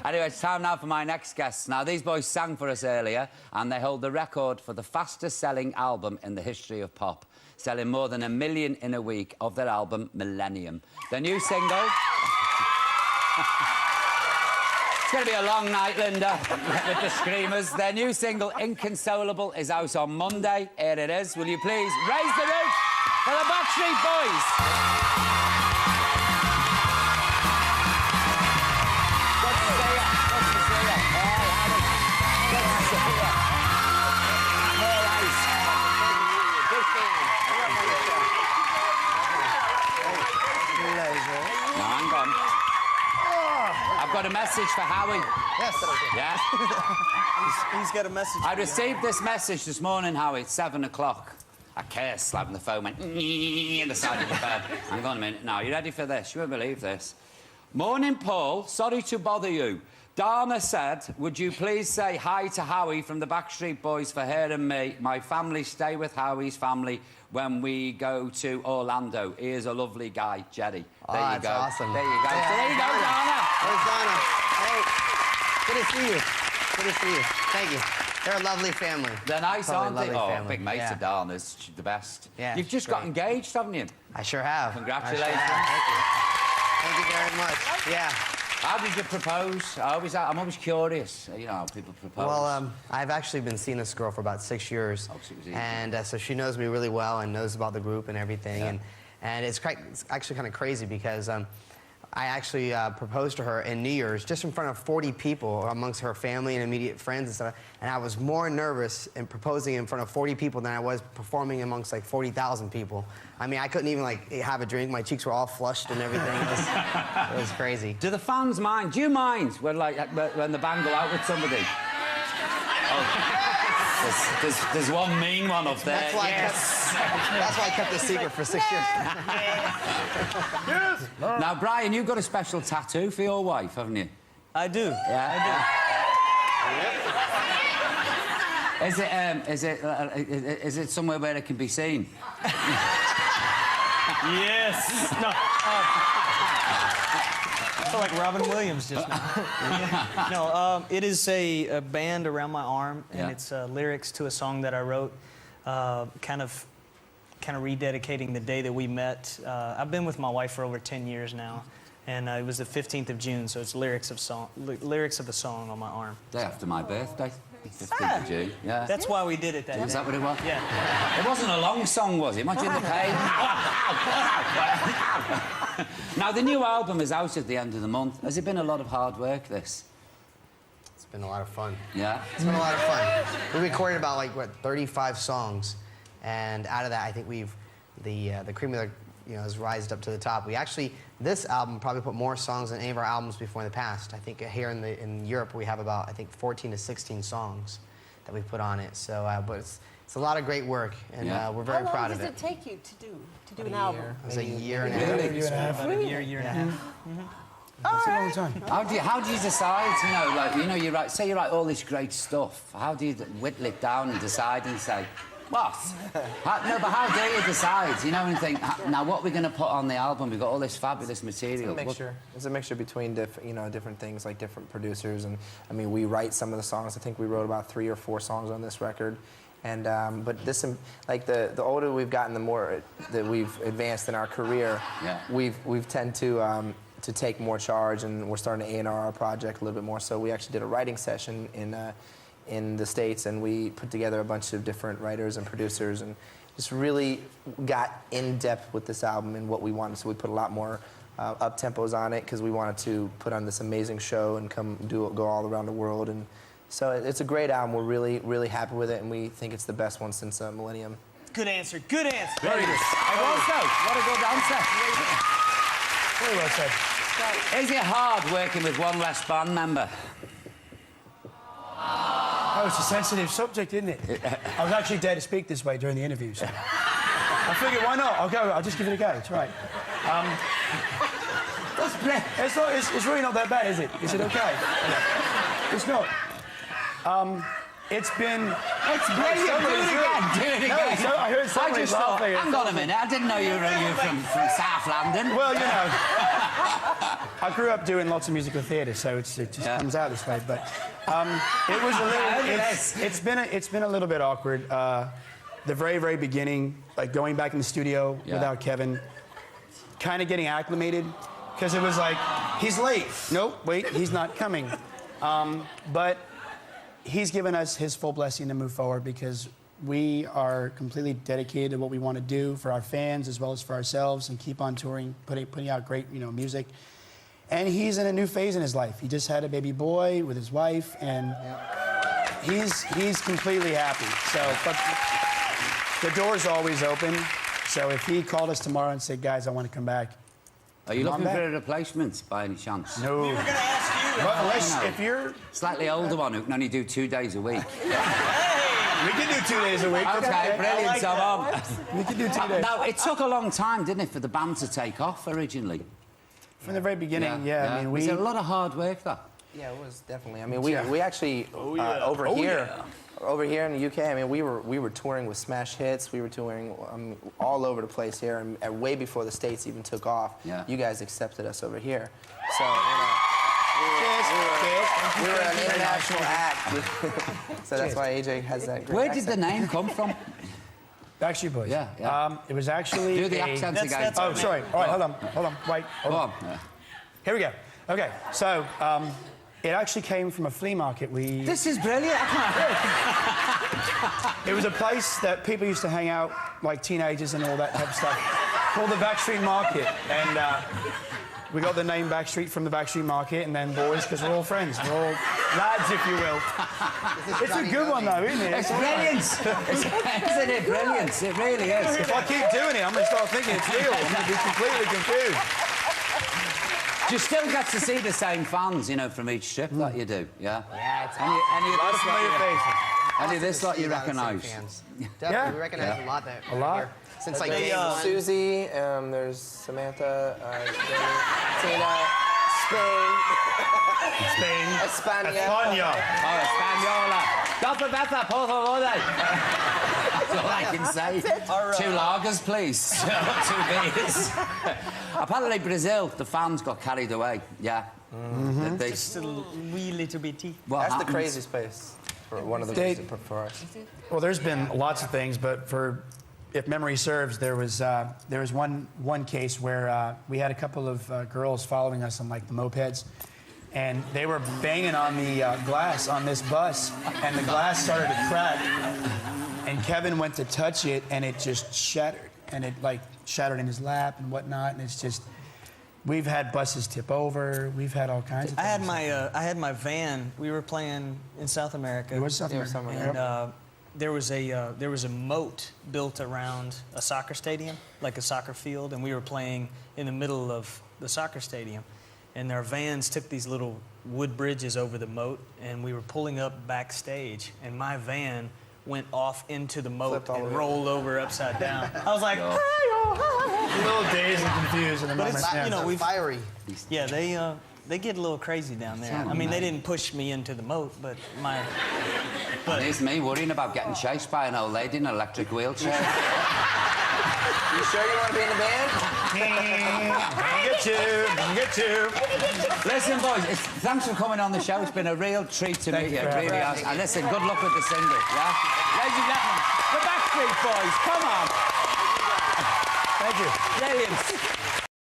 Anyway, it's time now for my next guests. Now, these boys sang for us earlier, and they hold the record for the fastest-selling album in the history of pop, selling more than 1 million in a week of their album, Millennium. Their new single... It's going to be a long night, Linda, with the screamers. Their new single, Inconsolable, is out on Monday. Here it is. Will you please raise the roof for the Backstreet Boys? I've got a message for Howie. Yes. Yeah? He's got a message. I received this message this morning, Howie, at 7 o'clock. I cursed, slapping the phone, went in the side of the bed. Hang on a minute. Now, you ready for this? You won't believe this. Morning, Paul. Sorry to bother you. Dana said, would you please say hi to Howie from the Backstreet Boys for her and me? My family stay with Howie's family when we go to Orlando. He is a lovely guy, Jerry. There you go. Awesome. There you go. Yeah, There you go, Dana. There's Dana. Hey, good to see you. Good to see you. Thank you. They're a lovely family. They're nice, aren't they? Oh, family. big mate of Dana's. She's the best. Yeah, You've just got engaged, haven't you? I sure have. Congratulations. Thank you. Thank you very much. Yeah. How did you propose? I'm always curious, you know, how people propose. Well, I've actually been seeing this girl for about 6 years. Oh, 6 years. And so she knows me really well and knows about the group and everything. Yeah. And it's actually kind of crazy because I actually proposed to her in New Year's just in front of 40 people amongst her family and immediate friends and stuff. And I was more nervous in proposing in front of 40 people than I was performing amongst like 40,000 people. I mean, I couldn't even like have a drink. My cheeks were all flushed and everything. It was crazy. Do the fans mind? Do you mind when the band go out with somebody? Oh, there's one mean one up there. That's why, that's why I kept the secret for 6 years. Yes. Now, Brian, you've got a special tattoo for your wife, haven't you? I do. Yeah, I do. Is it somewhere where it can be seen? Yes. No. I feel like Robin Williams just now. No, it is a band around my arm, and it's lyrics to a song that I wrote, kind of rededicating the day that we met. I've been with my wife for over 10 years now, and it was the 15th of June, so it's lyrics of a song on my arm. Day after my birthday. 15th of June. Yeah. That's why we did it that day. Is that what it was? Yeah. It wasn't a long song, was it? Imagine the pain. Now, the new album is out at the end of the month. Has it been a lot of hard work, this? It's been a lot of fun. Yeah? It's been a lot of fun. We recorded about, like, what, 35 songs. And out of that, I think the cream of the, has rised up to the top. We actually, this album probably put more songs than any of our albums before in the past. I think here in Europe, we have about, I think, 14 to 16 songs that we put on it. So, but it's a lot of great work, and we're very proud of it. How long does it take you to do an album? It was a year and a half. About a year and a half. That's a long time. How do you decide, you write, say you write all this great stuff. How do you whittle it down and decide and say, what? No, but how do you decide, and think, now what are we going to put on the album? We've got all this fabulous material. It's a mixture. It's a mixture between different things, like different producers. And, I mean, we write some of the songs. I think we wrote about 3 or 4 songs on this record. And, but this, like, the older we've gotten, the more that we've advanced in our career, we've tend to take more charge, and we're starting to A&R our project a little bit more. So we actually did a writing session in the States, and we put together a bunch of different writers and producers and just really got in depth with this album and what we wanted. So we put a lot more up-tempos on it because we wanted to put on this amazing show and go all around the world. And so it's a great album. We're really, really happy with it, and we think it's the best one since Millennium. Good answer. Good answer. Very good. What a good answer. Very well said. Is it hard working with one less band member? Oh, it's a sensitive subject, isn't it? I was actually dare to speak this way during the interview, so I figured, why not? I'll just give it a go. It's right. It's really not that bad, is it? Is it okay? It's not. It's been... It's brilliant. Do it again. Do it again. No, I heard somebody laughing. Hang on a minute. I didn't know you were from South London. Well, I grew up doing lots of musical theatre, so it just comes out this way. But it was a little. It's been a little bit awkward. The very beginning, like going back in the studio without Kevin, kind of getting acclimated, because it was like he's late. Nope, wait, he's not coming. But he's given us his full blessing to move forward, because we are completely dedicated to what we want to do for our fans as well as for ourselves, and keep on touring, putting out great, you know, music. And he's in a new phase in his life. He just had a baby boy with his wife, and he's completely happy. So, but the door's always open. So if he called us tomorrow and said, "Guys, I want to come back," Are you Come on looking for back. a replacement by any chance? no. We were going to ask you. But unless No. if you're, Slightly older one who can only do 2 days a week. we can do 2 days a week. That's Okay, brilliant, like so that. We can do 2 days. Now, it took a long time, didn't it, for the band to take off originally? From the very beginning, yeah. I mean, Was it a lot of hard work, though? Yeah, it was definitely. I mean, we actually over here in the UK. I mean, we were touring with Smash Hits. We were touring all over the place here, and way before the States even took off. Yeah. You guys accepted us over here, so you know, we were an international act. So that's why AJ has that. Great Where did the accent. name come from? Backstreet Boys. Yeah. It was actually Do the a- accents again. that's- Oh, sorry. All right, hold on. Wait, Go hold on. on. Yeah. Here we go. Okay, so it actually came from a flea market. This is brilliant. It was a place that people used to hang out, like teenagers and all that type of stuff, called the Backstreet Market. And we got the name Backstreet from the Backstreet Market, and then boys, because we're all friends. We're all lads, if you will. It's a good one, though, isn't it? It's brilliant. Isn't it brilliant? It really is. If I keep doing it, I'm going to start thinking it's real. I'm going to be completely confused. Do you still get to see the same fans, you know, from each trip that you do? Yeah? Yeah, it's Any of A lot of this familiar lot faces. any of this lot you See a lot of the same recognise? fans. Yeah. Definitely, we recognize a lot there. A lot. Here. Since like They, day one. Susie, there's Samantha, Tina, Spain, Spain. España. España. Oh, Española. Doppel Beta, por favor. That's all I can say. 2 lagers, please. 2 beers. Apparently, Brazil, the fans got carried away. Yeah. They, Just a wee little bitty. what That's the happens? craziest place for one of the They- reasons for us. Well, there's been lots of things, but if memory serves, there was one case where we had a couple of girls following us on like the mopeds, and they were banging on the glass on this bus, and the glass started to crack, and Kevin went to touch it, and it just shattered, and it like shattered in his lap and whatnot, and it's just. We've had buses tip over. We've had all kinds of I things. had my van. We were playing in South America. It was South Yeah, America. somewhere. And there was a moat built around a soccer stadium, like a soccer field, and we were playing in the middle of the soccer stadium. And our vans took these little wood bridges over the moat, and we were pulling up backstage, and my van went off into the moat Flipped all and the way. rolled over upside down. I was like, A little dazed and confused in the moment. it's- yeah. you know, So we've- fiery. yeah, they get a little crazy down there. I mean, they didn't push me into the moat, but There's me worrying about getting chased by an old lady in an electric wheelchair. You sure you want to be in the band? Get you. Listen, boys, thanks for coming on the show. It's been a real treat to meet you. It really has. And listen, good luck with the single, yeah? Ladies and gentlemen, the Backstreet Boys, come on. Thank you. Brilliant.